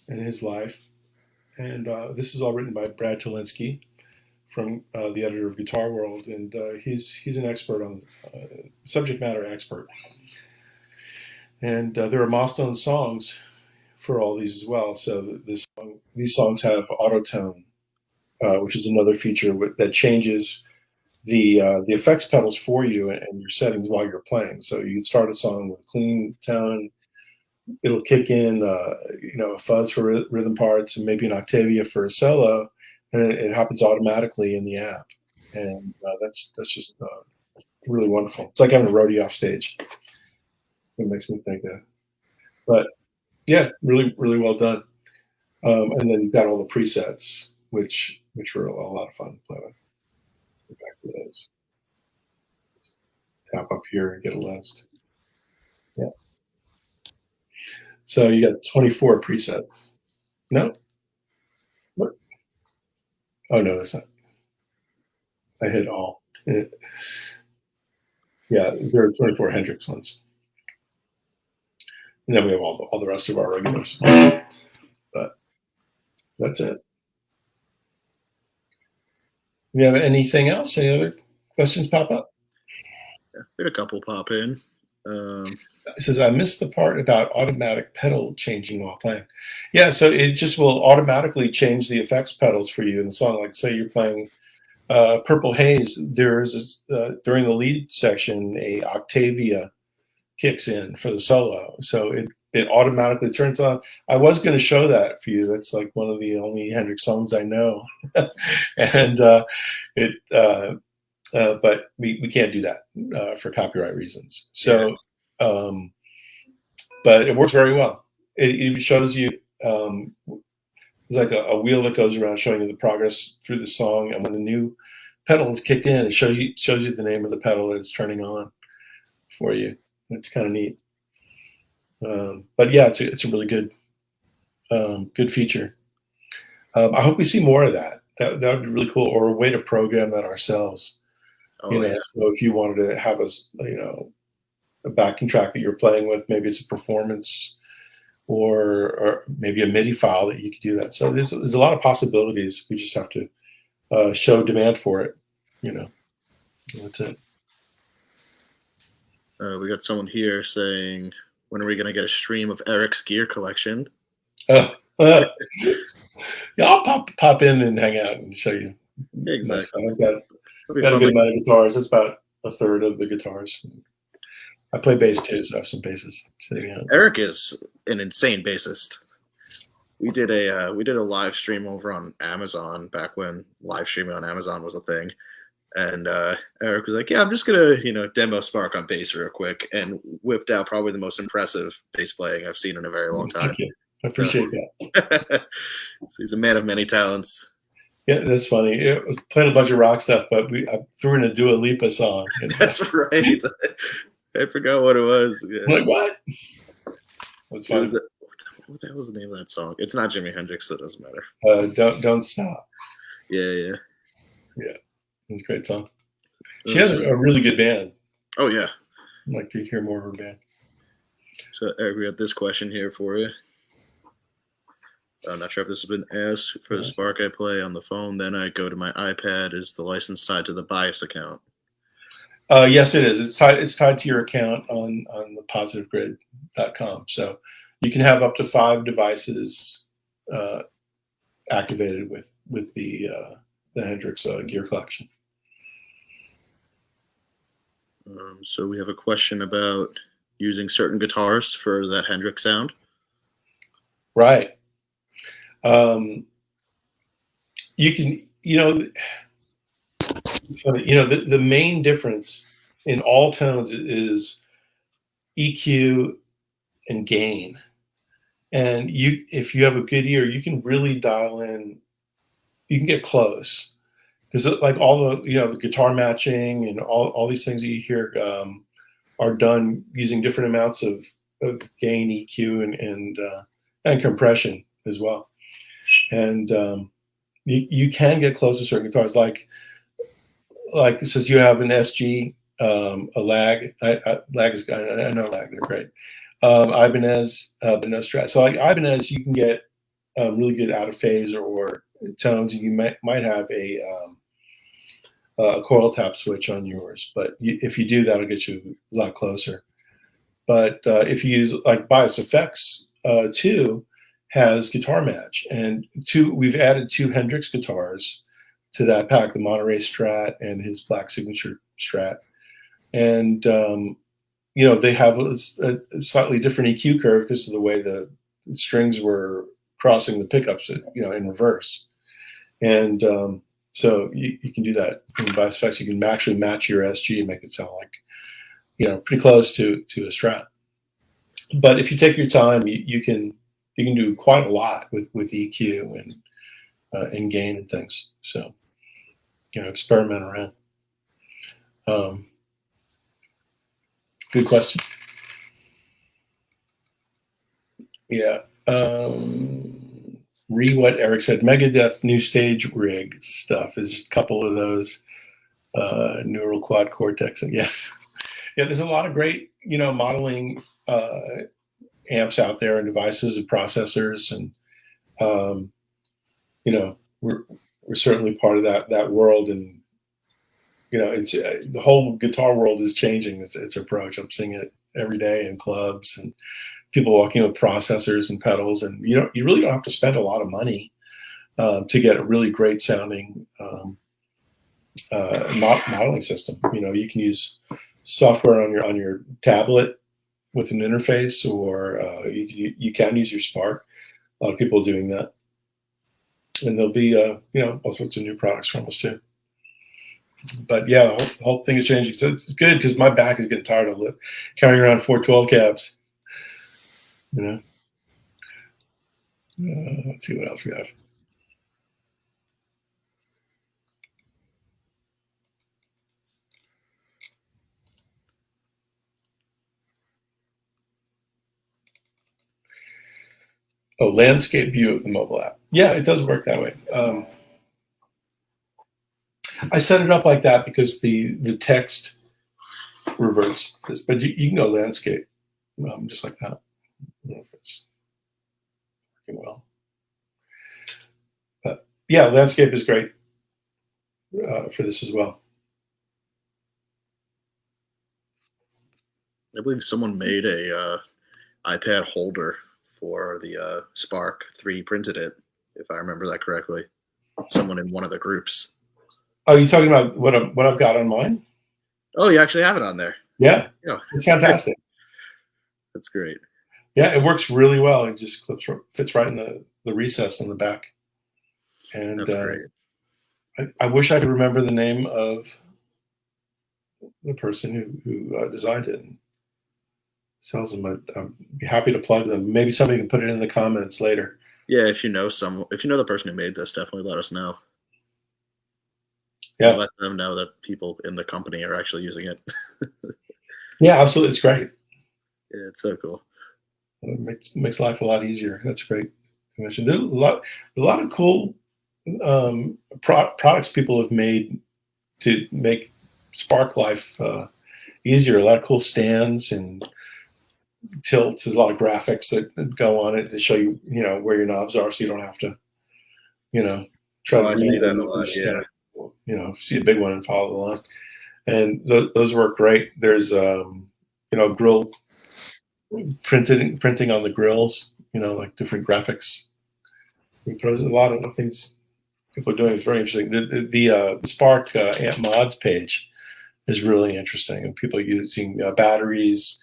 and his life. And this is all written by Brad Tolinsky, from the editor of Guitar World, and he's an expert on subject matter expert. And there are milestone songs for all these as well. So these songs have autotone, which is another feature that changes the effects pedals for you and your settings while you're playing. So you can start a song with a clean tone. It'll kick in, a fuzz for rhythm parts and maybe an Octavia for a solo, and it happens automatically in the app. And that's just really wonderful. It's like having a roadie off stage. It makes me think of. But yeah, really, really well done. And then you've got all the presets, which were a lot of fun to play with. Go back to those. Tap up here and get a list. Yeah. So you got 24 presets. No? What? Oh no, that's not. I hit all. Yeah, there are 24 Hendrix ones. And then we have all the rest of our regulars. But that's it. You have anything else? Any other questions pop up?
Yeah, we had a couple pop in.
It says, I missed the part about automatic pedal changing while playing. Yeah, so it just will automatically change the effects pedals for you in the song. Like, say you're playing Purple Haze, there's during the lead section, a Octavia kicks in for the solo. So it automatically turns on. I was going to show that for you. That's like one of the only Hendrix songs I know. And but we can't do that for copyright reasons. So, but it works very well. It shows you, it's like a wheel that goes around showing you the progress through the song. And when the new pedal is kicked in, it shows you the name of the pedal that it's turning on for you. It's kind of neat. But yeah, it's a really good feature. I hope we see more of that. That would be really cool, or a way to program that ourselves. So if you wanted to have a backing track that you're playing with, maybe it's a performance, or maybe a MIDI file that you could do that. So there's a lot of possibilities. We just have to show demand for it. That's it.
We got someone here saying, when are we going to get a stream of Eric's gear collection?
Yeah, I'll pop in and hang out and show you.
Exactly.
I've got a good amount of guitars. It's about a third of the guitars. I play bass too, so I have some basses sitting out.
Eric is an insane bassist. We did a live stream over on Amazon back when live streaming on Amazon was a thing. And Eric was like, yeah, I'm just going to, demo Spark on bass real quick, and whipped out probably the most impressive bass playing I've seen in a very long time.
Thank you. I appreciate that.
So he's a man of many talents.
Yeah, that's funny. I played a bunch of rock stuff, but I threw in a Dua Lipa song.
That's right. I forgot what it was. Yeah.
I'm like, what? What's funny?
What the hell was the name of that song? It's not Jimi Hendrix, so it doesn't matter.
Don't stop.
Yeah.
It's a great song. She has a really good band.
Oh, yeah.
I'd like to hear more of her band.
So, Eric, we got this question here for you. I'm not sure if this has been asked. For the Spark I play on the phone, then I go to my iPad. Is the license tied to the BIOS account?
Yes, it is. It's tied to your account on the positivegrid.com. So you can have up to 5 devices activated with the Hendrix gear collection.
So we have a question about using certain guitars for that Hendrix sound.
Right. you can, it's funny, the main difference in all tones is EQ and gain. And if you have a good ear, you can really dial in, you can get close. Because like all the, the guitar matching and all these things that you hear are done using different amounts of gain, EQ, and compression as well. And you can get close to certain guitars, like since you have an SG, a lag. Lag is, I know lag, they're great. Ibanez, but no Strat. So like Ibanez, you can get really good out of phase or tones. You might have a coil tap switch on yours, but if you do, that'll get you a lot closer. But if you use like Bias Effects 2 has guitar match, and we've added 2 Hendrix guitars to that pack, the Monterey Strat and his Black Signature Strat, and they have a slightly different EQ curve because of the way the strings were crossing the pickups, in reverse, and so you can do that in Bias Effects. You can actually match your SG and make it sound like, pretty close to a Strat. But if you take your time, you can do quite a lot with EQ and gain and things. So, experiment around. Good question. Yeah. What Eric said, Megadeth new stage rig stuff is just a couple of those neural quad cortex. And yeah, there's a lot of great, modeling amps out there and devices and processors. And, we're certainly part of that world. And, it's the whole guitar world is changing its approach. I'm seeing it every day in clubs and people walking with processors and pedals, and you really don't have to spend a lot of money to get a really great sounding modeling system. You can use software on your tablet with an interface, or you can use your Spark. A lot of people are doing that, and there'll be all sorts of new products from us too. But yeah, the whole thing is changing. So it's good because my back is getting tired of carrying around 412 cabs. Let's see what else we have. Oh, landscape view of the mobile app. Yeah, it does work that way. I set it up like that because the text reverts this, but you can go landscape just like that. I don't know if it's working well. But yeah, landscape is great for this as well.
I believe someone made a iPad holder for the Spark 3, printed it, if I remember that correctly. Someone in one of the groups.
Oh, you're talking about what I've got on mine?
Oh, you actually have it on there.
Yeah. It's fantastic.
That's great.
Yeah, it works really well. It just fits right in the recess on the back. And
that's great.
I wish I could remember the name of the person who designed it and sells them. I'd be happy to plug them. Maybe somebody can put it in the comments later.
Yeah, if you know the person who made this, definitely let us know.
Yeah,
let them know that people in the company are actually using it.
Yeah, absolutely, it's great.
Yeah, it's so cool.
It makes life a lot easier. That's great. There's a lot of cool products people have made to make Spark life easier. A lot of cool stands and tilts. There's a lot of graphics that go on it to show you, where your knobs are, so you don't have to, try to
see that a lot. Yeah.
See a big one and follow the line. And those work great. There's, grill printing on the grills, like different graphics. There's a lot of things people are doing. It's very interesting. The Spark amp mods page is really interesting, and people using batteries,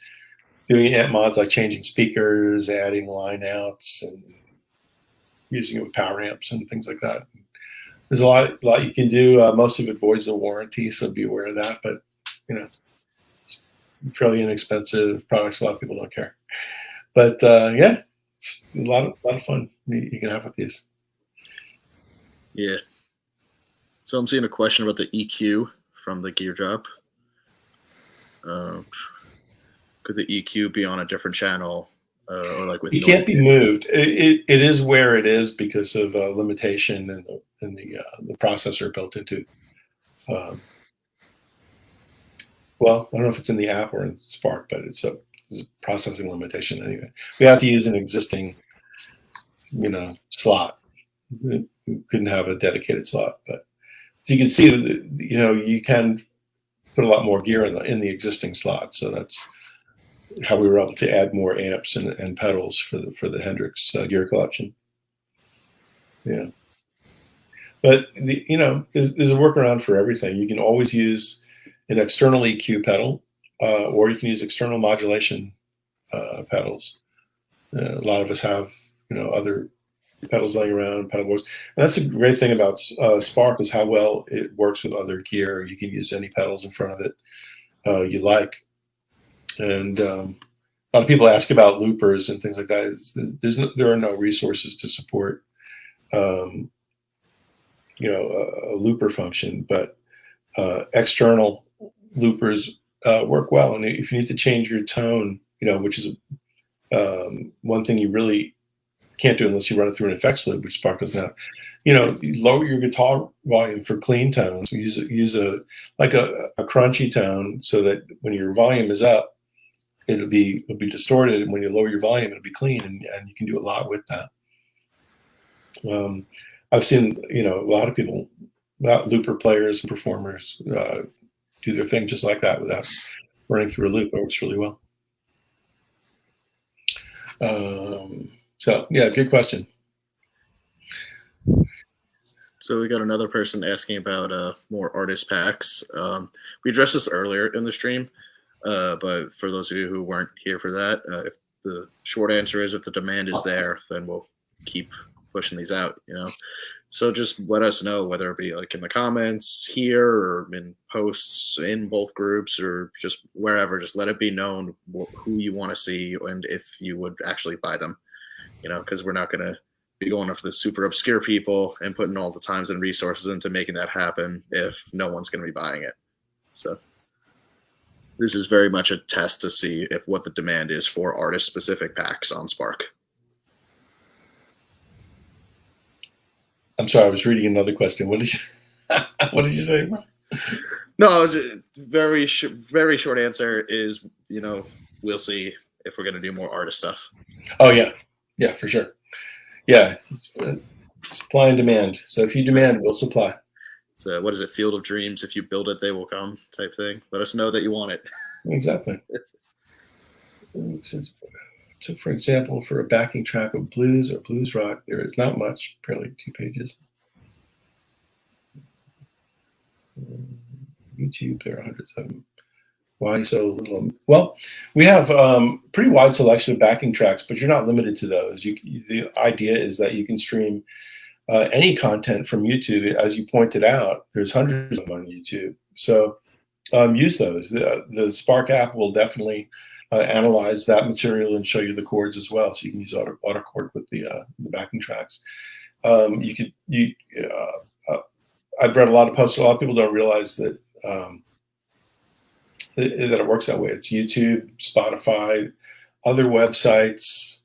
doing amp mods like changing speakers, adding line outs, and using it with power amps and things like that. there's a lot you can do. Most of it voids the warranty, so be aware of that. But it's fairly inexpensive products. A lot of people don't care. But yeah, it's a lot of fun you can have with these.
Yeah. So I'm seeing a question about the EQ from the Gear Drop. Could the EQ be on a different channel, or like with?
It can't be moved. It is where it is because of limitation in the processor built into. Well, I don't know if it's in the app or in Spark, but it's a processing limitation anyway. We have to use an existing, slot. We couldn't have a dedicated slot, but as you can see, you can put a lot more gear in the existing slot. So that's how we were able to add more amps and pedals for the Hendrix gear collection. Yeah, but there's a workaround for everything. You can always use an external EQ pedal, or you can use external modulation pedals. A lot of us have other pedals laying around, pedal boards. And that's a great thing about Spark is how well it works with other gear. You can use any pedals in front of it you like. And a lot of people ask about loopers and things like that. There are no resources to support a looper function, but external loopers work well. And if you need to change your tone, which is one thing you really can't do unless you run it through an effects loop, which Spark does now. You lower your guitar volume for clean tones. Use a crunchy tone so that when your volume is up, it'll be distorted, and when you lower your volume, it'll be clean, and you can do a lot with that. I've seen a lot of people, looper players and performers, do their thing just like that without running through a loop. It works really well. So yeah, good question.
So we got another person asking about more artist packs. We addressed this earlier in the stream, but for those of you who weren't here for that, if the short answer is if the demand is there, then we'll keep pushing these out. So just let us know, whether it be like in the comments here or in posts in both groups or just wherever. Just let it be known who you want to see and if you would actually buy them. Because we're not going to be going after the super obscure people and putting all the times and resources into making that happen if no one's going to be buying it. So this is very much a test to see what the demand is for artist-specific packs on Spark.
I'm sorry, I was reading another question. What did you say, bro?
No, very short answer is, we'll see if we're going to do more artist stuff.
Oh, yeah, for sure. Yeah, supply and demand. So if you demand, we'll supply.
So what is it? Field of dreams. If you build it, they will come type thing. Let us know that you want it.
Exactly. So for example, for a backing track of blues or blues rock, there is not much, barely 2 pages. YouTube, there are hundreds of them. Why so little? Well, we have pretty wide selection of backing tracks, but you're not limited to those. The idea is that you can stream any content from YouTube. As you pointed out, there's hundreds of them on YouTube. So use those. The Spark app will definitely analyze that material and show you the chords as well. So you can use auto chord with the backing tracks. I've read a lot of posts. A lot of people don't realize that that it works that way. It's YouTube, Spotify, other websites,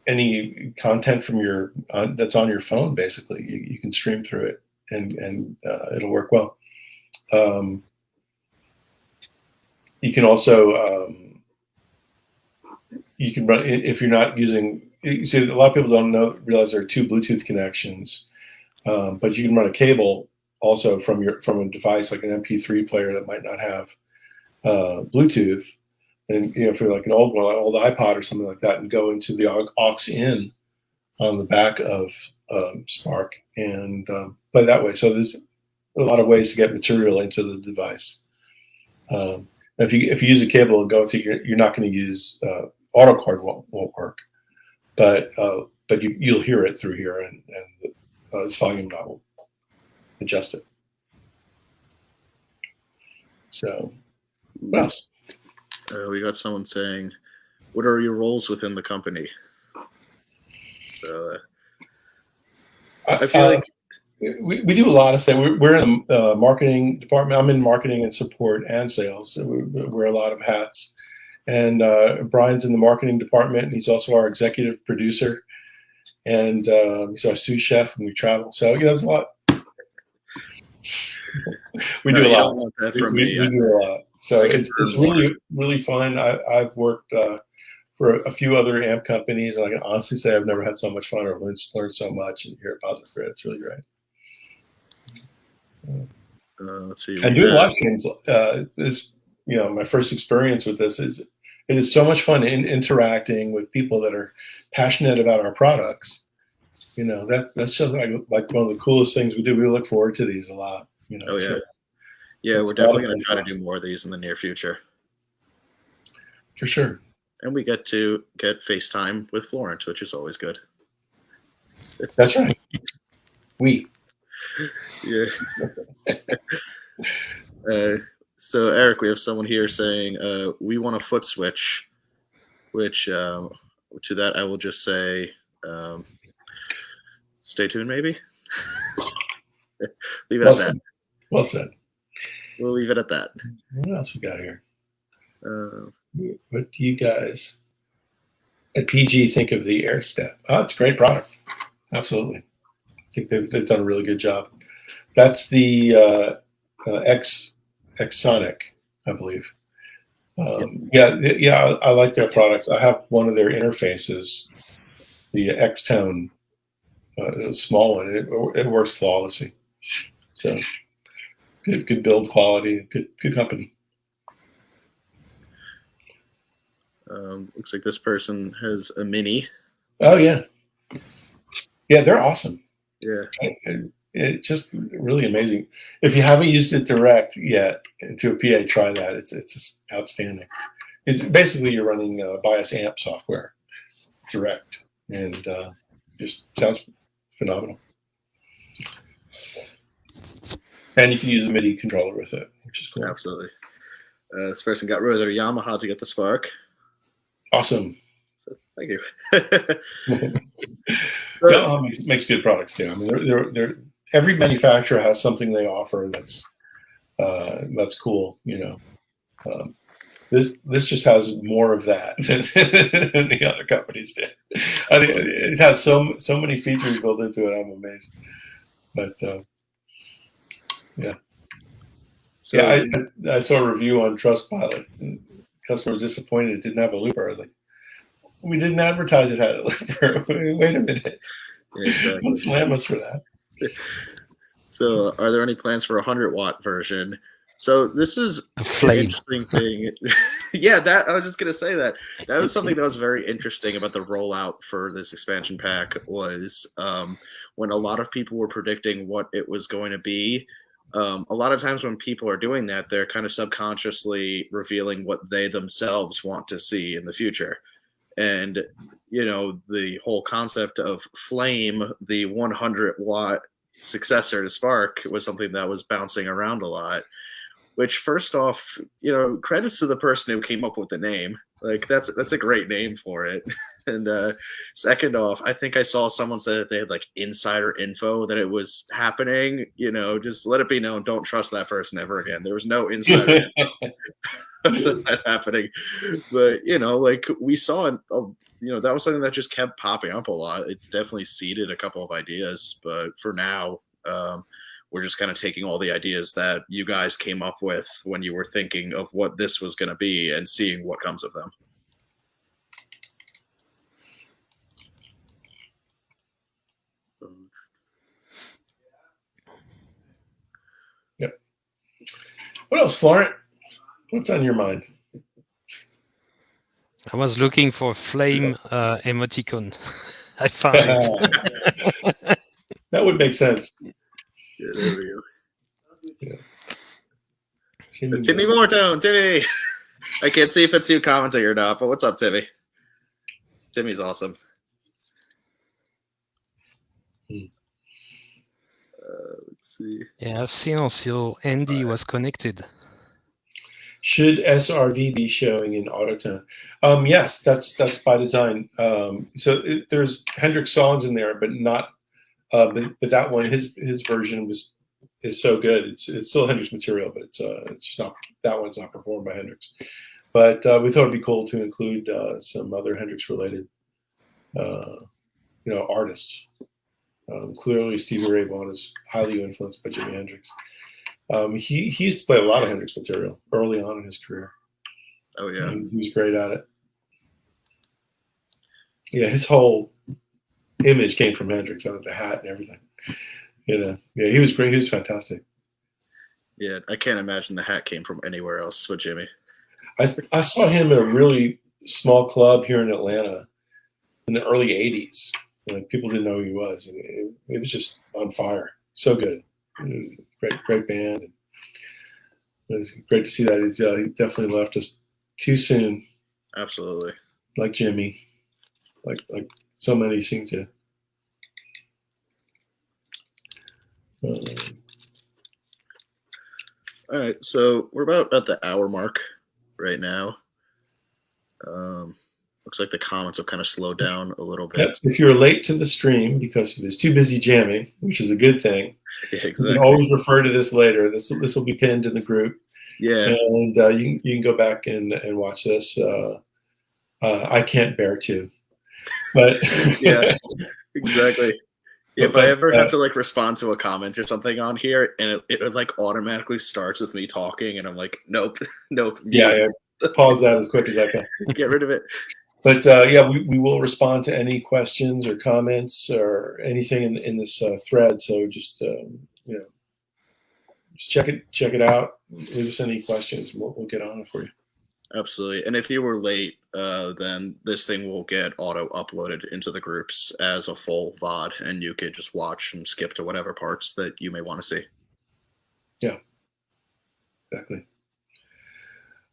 any content from that's on your phone. Basically, you can stream through it, and it'll work well. You can also you can run if you're not using. You see, a lot of people don't realize there are 2 Bluetooth connections, but you can run a cable also from a device like an MP3 player that might not have Bluetooth, and if you're like an old iPod or something like that, and go into the aux in on the back of Spark and play that way. So there's a lot of ways to get material into the device. If you use a cable and go to, you're not going to use auto chord won't work, but you'll hear it through here, and its volume knob adjust it. So, what else?
We got someone saying, "What are your roles within the company?" So I feel like
we do a lot of things. We're in the marketing department. I'm in marketing and support and sales. So we wear a lot of hats. And Brian's in the marketing department. And he's also our executive producer. And he's our sous chef when we travel. So, there's a lot. We do a lot.
Don't want that from me.
We do a lot. So it's really, really fun. I've worked for a few other amp companies, and I can honestly say I've never had so much fun or learned so much here at Positive Grid. It's really great.
Let's see.
And doing live streams is, my first experience with this it is so much fun interacting with people that are passionate about our products. That's just like one of the coolest things we do. We look forward to these a lot.
Oh yeah, we're definitely going to try to do more of these in the near future.
For sure.
And we get to get FaceTime with Florence, which is always good.
That's right.
Yeah. So Eric, we have someone here saying we want a foot switch, which to that I will just say stay tuned, maybe. Leave it at that.
Well said.
We'll leave it at that.
What else we got here? What do you guys at PG think of the Air Step? Oh, it's a great product. Absolutely. I think they've done a really good job. That's the X Sonic, I believe. Yeah, I like their products. I have one of their interfaces, the X Tone, a small one. It works flawlessly. So good build quality, good company.
Looks like this person has a Mini.
Oh yeah, they're awesome.
Yeah,
it's just really amazing. If you haven't used it direct yet to a PA, try that. It's just outstanding. It's basically you're running bias amp software direct, and just sounds phenomenal. And you can use a MIDI controller with it, which is cool.
Absolutely. This person got rid of their Yamaha to get the Spark.
Awesome.
So thank you.
Yamaha makes good products too. I mean, they're every manufacturer has something they offer that's cool. This just has more of that than the other companies do. I think it has so many features built into it. I'm amazed. But yeah. So yeah, I saw a review on Trustpilot. And customer was disappointed it didn't have a looper. I was like, we didn't advertise it had a looper. Wait a minute.
Yeah, exactly.
Don't slam us for that.
So are there any plans for a 100-watt version? So this is an interesting thing. Yeah, that I was just going to say that. That was something that was very interesting about the rollout for this expansion pack was when a lot of people were predicting what it was going to be. A lot of times when people are doing that, they're kind of subconsciously revealing what they themselves want to see in the future. And, the whole concept of Flame, the 100-watt successor to Spark, was something that was bouncing around a lot. Which, first off, credits to the person who came up with the name. Like that's a great name for it. And second off, I think I saw someone say that they had like insider info that it was happening. Just let it be known. Don't trust that person ever again. There was no insider info that happening. But like we saw, that was something that just kept popping up a lot. It's definitely seeded a couple of ideas, but for now, we're just kind of taking all the ideas that you guys came up with when you were thinking of what this was going to be and seeing what comes of them.
Yep. What else, Florent? What's on your mind?
I was looking for flame emoticon. I found it.
That would make sense.
Yeah, there we go.
Yeah.
Timmy Mortone, Timmy. I can't see if it's you commenting or not, but what's up, Timmy? Timmy's awesome. Let's see.
Yeah, I've seen also Andy was connected.
Should SRV be showing in Autotune? Yes, that's by design. There's Hendrix songs in there, but not. But that one, his version is so good. It's still Hendrix material, but it's just not, that one's not performed by Hendrix. But we thought it'd be cool to include some other Hendrix related, artists. Clearly, Stevie Ray Vaughan is highly influenced by Jimi Hendrix. He used to play a lot of Hendrix material early on in his career.
Oh yeah,
and he was great at it. Yeah, his whole image came from Hendrix, out of the hat and everything. Yeah, he was great. He was fantastic.
Yeah, I can't imagine the hat came from anywhere else with Jimmy.
I saw him at a really small club here in Atlanta in the early '80s. People didn't know who he was, and it was just on fire. So good. It was a great band. It was great to see that. He definitely left us too soon.
Absolutely.
Like Jimmy, like so many seem to.
All right, so we're about at the hour mark right now. Looks like the comments have kind of slowed down a little bit.
Yep. If you're late to the stream because he was too busy jamming, which is a good thing,
yeah, exactly.
You can always refer to this later. This will be pinned in the group.
Yeah,
and you can go back and watch this. I can't bear to, but
yeah, exactly. If I ever have to respond to a comment or something on here, and it automatically starts with me talking, and I'm like, nope.
Yeah, pause that as quick as I can.
Get rid of it.
But we will respond to any questions or comments or anything in this thread. So just just check it out. Leave us any questions. We'll get on it for you.
Absolutely. And if you were late, then this thing will get auto uploaded into the groups as a full VOD, and you could just watch and skip to whatever parts that you may want to see.
Yeah, exactly.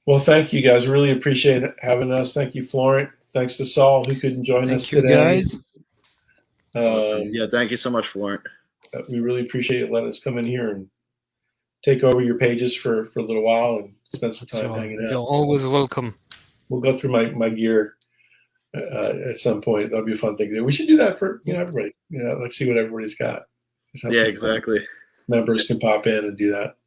Well, thank you guys. Really appreciate having us. Thank you, Florent. Thanks to Saul, who couldn't join us today.
Guys.
Thank you so much, Florent.
We really appreciate you letting us come in here and take over your pages for a little while and spend some time hanging out.
You're always welcome.
We'll go through my gear at some point. That'll be a fun thing to do. We should do that for everybody. Let's see what everybody's got.
Yeah, exactly.
Members can pop in and do that.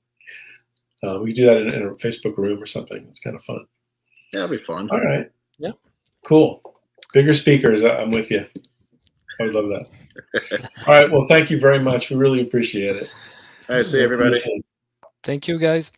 We can do that in a Facebook room or something. It's kind of fun.
That'll be fun.
All right.
Yeah.
Cool. Bigger speakers. I'm with you. I would love that. All right. Well, thank you very much. We really appreciate it.
All right. See you, everybody.
Thank you, guys.